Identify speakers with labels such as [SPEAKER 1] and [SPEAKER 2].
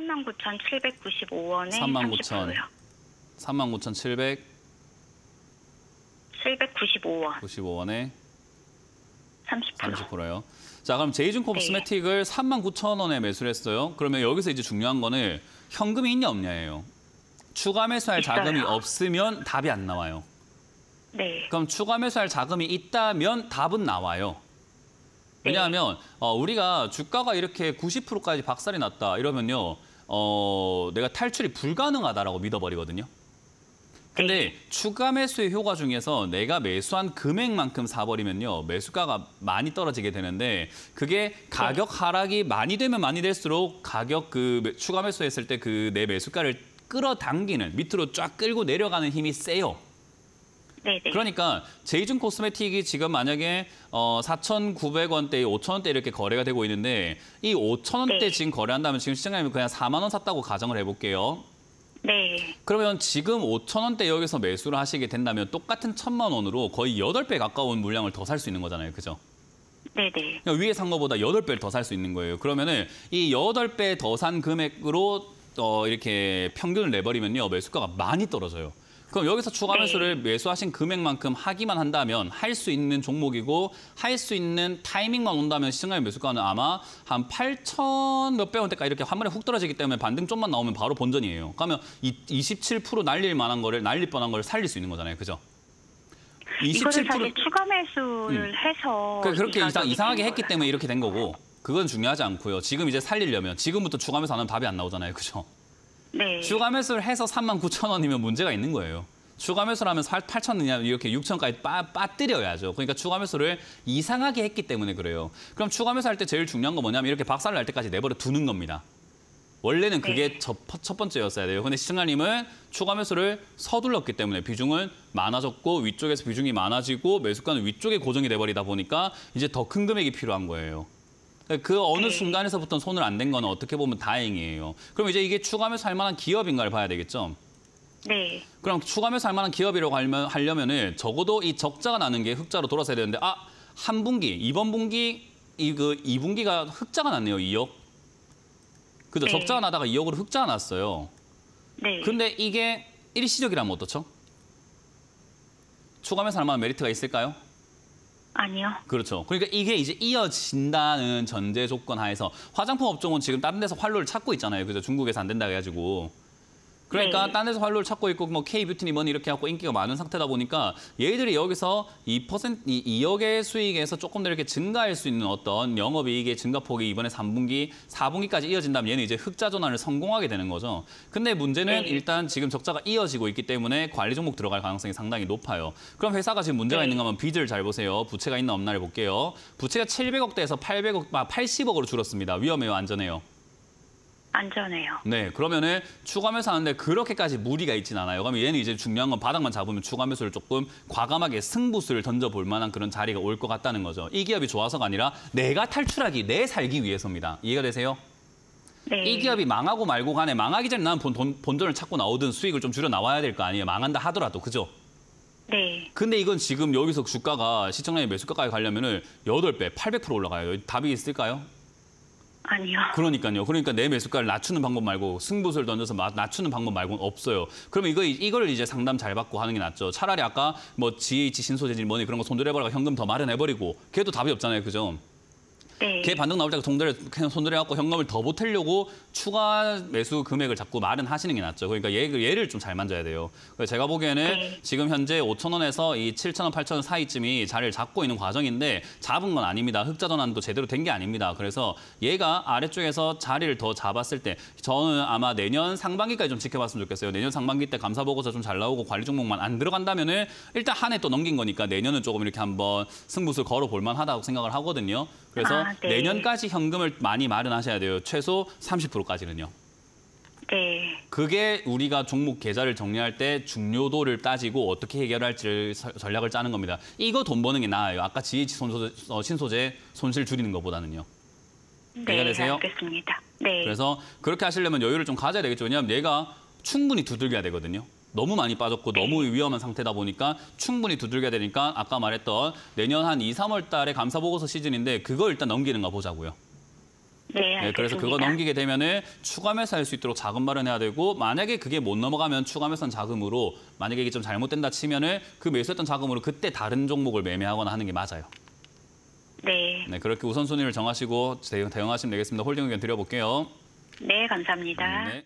[SPEAKER 1] 39,795원에
[SPEAKER 2] 39,000.
[SPEAKER 1] 30%요.
[SPEAKER 2] 39,795원에
[SPEAKER 1] 795원. 30%.
[SPEAKER 2] 30%요. 자, 그럼 제이준 코스메틱을 39,000원에 매수를 했어요. 그러면 여기서 이제 중요한 거는 현금이 있냐 없냐예요. 추가 매수할
[SPEAKER 1] 있어요.
[SPEAKER 2] 자금이 없으면 답이 안 나와요.
[SPEAKER 1] 네.
[SPEAKER 2] 그럼 추가 매수할 자금이 있다면 답은 나와요. 왜냐하면 우리가 주가가 이렇게 90%까지 박살이 났다 이러면요. 내가 탈출이 불가능하다라고 믿어버리거든요. 근데 추가 매수의 효과 중에서 내가 매수한 금액만큼 사버리면요. 매수가가 많이 떨어지게 되는데 그게 가격 하락이 많이 되면 많이 될수록 가격 추가 매수했을 때 내 매수가를 끌어당기는 밑으로 쫙 끌고 내려가는 힘이 세요.
[SPEAKER 1] 네네.
[SPEAKER 2] 그러니까 제이준 코스메틱이 지금 만약에 4,900원대, 5,000원대 이렇게 거래가 되고 있는데 이 5,000원대
[SPEAKER 1] 네.
[SPEAKER 2] 지금 거래한다면 지금 시장가격이 그냥 4만 원 샀다고 가정을 해볼게요.
[SPEAKER 1] 네.
[SPEAKER 2] 그러면 지금 5,000원대 여기서 매수를 하시게 된다면 똑같은 1,000만 원으로 거의 8배 가까운 물량을 더 살 수 있는 거잖아요. 그죠?
[SPEAKER 1] 네네.
[SPEAKER 2] 그러니까 위에 산 거보다 8배를 더 살 수 있는 거예요. 그러면은 이 8배 더 산 금액으로 이렇게 평균을 내버리면요. 매수가가 많이 떨어져요. 그럼 여기서 추가 매수를 매수하신 금액만큼 하기만 한다면 할 수 있는 종목이고 할 수 있는 타이밍만 온다면 시장가격 매수가는 아마 한 8,000 몇백 원대까지 이렇게 한 번에 훅 떨어지기 때문에 반등 좀만 나오면 바로 본전이에요. 그러면 27% 날릴 뻔한 거를 살릴 수 있는 거잖아요. 그죠?
[SPEAKER 1] 이거를 사실 추가 매수를 해서
[SPEAKER 2] 그렇게 이상하게 했기 때문에 이렇게 된 거고 그건 중요하지 않고요. 지금 이제 살리려면 지금부터 추가 매수 안 하면 답이 안 나오잖아요. 그죠?
[SPEAKER 1] 네.
[SPEAKER 2] 추가 매수를 해서 39,000원이면 문제가 있는 거예요. 추가 매수를 하면 8,000원이냐 이렇게 6,000원까지 빠뜨려야죠. 그러니까 추가 매수를 이상하게 했기 때문에 그래요. 그럼 추가 매수할 때 제일 중요한 건 뭐냐면 이렇게 박살 날 때까지 내버려 두는 겁니다. 원래는 그게 첫 번째였어야 돼요. 근데 시청자님은 추가 매수를 서둘렀기 때문에 비중은 많아졌고 위쪽에서 비중이 많아지고 매수가는 위쪽에 고정이 돼버리다 보니까 이제 더 큰 금액이 필요한 거예요. 그 어느 순간에서부터 손을 안 댄 거는 어떻게 보면 다행이에요. 그럼 이제 이게 추가 매수 할 만한 기업인가를 봐야 되겠죠?
[SPEAKER 1] 네.
[SPEAKER 2] 그럼 추가 매수 할 만한 기업이라고 하려면은 적어도 이 적자가 나는 게 흑자로 돌아서야 되는데 한 분기, 이번 분기, 2분기가 흑자가 났네요, 2억. 그죠?
[SPEAKER 1] 네.
[SPEAKER 2] 적자가 나다가 2억으로 흑자가 났어요.
[SPEAKER 1] 네.
[SPEAKER 2] 근데 이게 일시적이라면 어떻죠? 추가 매수 할 만한 메리트가 있을까요?
[SPEAKER 1] 아니요.
[SPEAKER 2] 그렇죠. 그러니까 이게 이제 이어진다는 전제 조건 하에서 화장품 업종은 지금 다른 데서 활로를 찾고 있잖아요. 그죠? 중국에서 안 된다 해가지고. 그러니까 다른 데서 활로를 찾고 있고 뭐 K뷰티니 뭐니 이렇게 하고 인기가 많은 상태다 보니까 얘들이 여기서 2억의 수익에서 조금 더 이렇게 증가할 수 있는 어떤 영업이익의 증가폭이 이번에 3분기, 4분기까지 이어진다면 얘는 이제 흑자 전환을 성공하게 되는 거죠. 근데 문제는 일단 지금 적자가 이어지고 있기 때문에 관리 종목 들어갈 가능성이 상당히 높아요. 그럼 회사가 지금 문제가 있는가 하면 빚을 잘 보세요. 부채가 있나 없나를 볼게요. 부채가 700억대에서 80억으로 줄었습니다. 위험해요, 안전해요?
[SPEAKER 1] 안전해요.
[SPEAKER 2] 네, 그러면은 추가 매수하는데 그렇게까지 무리가 있진 않아요. 그러면 얘는 이제 중요한 건 바닥만 잡으면 추가 매수를 조금 과감하게 승부수를 던져볼 만한 그런 자리가 올 것 같다는 거죠. 이 기업이 좋아서가 아니라 내가 탈출하기, 내 살기 위해서입니다. 이해가 되세요?
[SPEAKER 1] 네.
[SPEAKER 2] 이 기업이 망하고 말고 간에 망하기 전에 나는 본전을 찾고 나오든 수익을 좀 줄여 나와야 될 거 아니에요. 망한다 하더라도, 그죠?
[SPEAKER 1] 네.
[SPEAKER 2] 근데 이건 지금 여기서 주가가 시청량의 매수가까지 가려면은 8배, 800% 올라가요. 답이 있을까요?
[SPEAKER 1] 아니요.
[SPEAKER 2] 그러니까요. 그러니까 내 매수가를 낮추는 방법 말고 승부수를 던져서 낮추는 방법 말고는 없어요. 그러면 이걸 이제 상담 잘 받고 하는 게 낫죠. 차라리 아까 뭐 GH 신소재질 뭐니 그런 거 손들어버리고 현금 더 마련해버리고 걔도 답이 없잖아요. 그죠?
[SPEAKER 1] 네.
[SPEAKER 2] 걔 반등 나올 때 손들어갖고 현금을 더 보태려고 추가 매수 금액을 자꾸 마련하시는 게 낫죠. 그러니까 얘를 좀 잘 만져야 돼요. 그래서 제가 보기에는 지금 현재 5,000원에서 이 7,000원, 8,000원 사이쯤이 자리를 잡고 있는 과정인데 잡은 건 아닙니다. 흑자 전환도 제대로 된 게 아닙니다. 그래서 얘가 아래쪽에서 자리를 더 잡았을 때 저는 아마 내년 상반기까지 좀 지켜봤으면 좋겠어요. 내년 상반기 때 감사 보고서 좀 잘 나오고 관리 종목만 안 들어간다면은 일단 한 해 또 넘긴 거니까 내년은 조금 이렇게 한번 승부수 걸어볼 만하다고 생각을 하거든요. 그래서 내년까지 현금을 많이 마련하셔야 돼요. 최소 30%까지는요.
[SPEAKER 1] 네.
[SPEAKER 2] 그게 우리가 종목 계좌를 정리할 때 중요도를 따지고 어떻게 해결할지 전략을 짜는 겁니다. 이거 돈 버는 게 나아요. 아까 GH 신소재 손실 줄이는 것보다는요.
[SPEAKER 1] 네,
[SPEAKER 2] 이해가 되세요?
[SPEAKER 1] 알겠습니다. 네.
[SPEAKER 2] 그래서 그렇게 하시려면 여유를 좀 가져야 되겠죠. 왜냐하면 얘가 충분히 두들겨야 되거든요. 너무 많이 빠졌고 너무 위험한 상태다 보니까 충분히 두들겨야 되니까 아까 말했던 내년 한 2, 3월 달에 감사보고서 시즌인데 그거 일단 넘기는가 보자고요.
[SPEAKER 1] 네, 알겠습니다.
[SPEAKER 2] 그래서 그거 넘기게 되면은 추가 매수할 수 있도록 자금 마련해야 되고 만약에 그게 못 넘어가면 추가 매수한 자금으로 만약에 이게 좀 잘못된다 치면은 그 매수했던 자금으로 그때 다른 종목을 매매하거나 하는 게 맞아요.
[SPEAKER 1] 네.
[SPEAKER 2] 네, 그렇게 우선순위를 정하시고 대응하시면 되겠습니다. 홀딩 의견 드려볼게요.
[SPEAKER 1] 네, 감사합니다.
[SPEAKER 2] 네.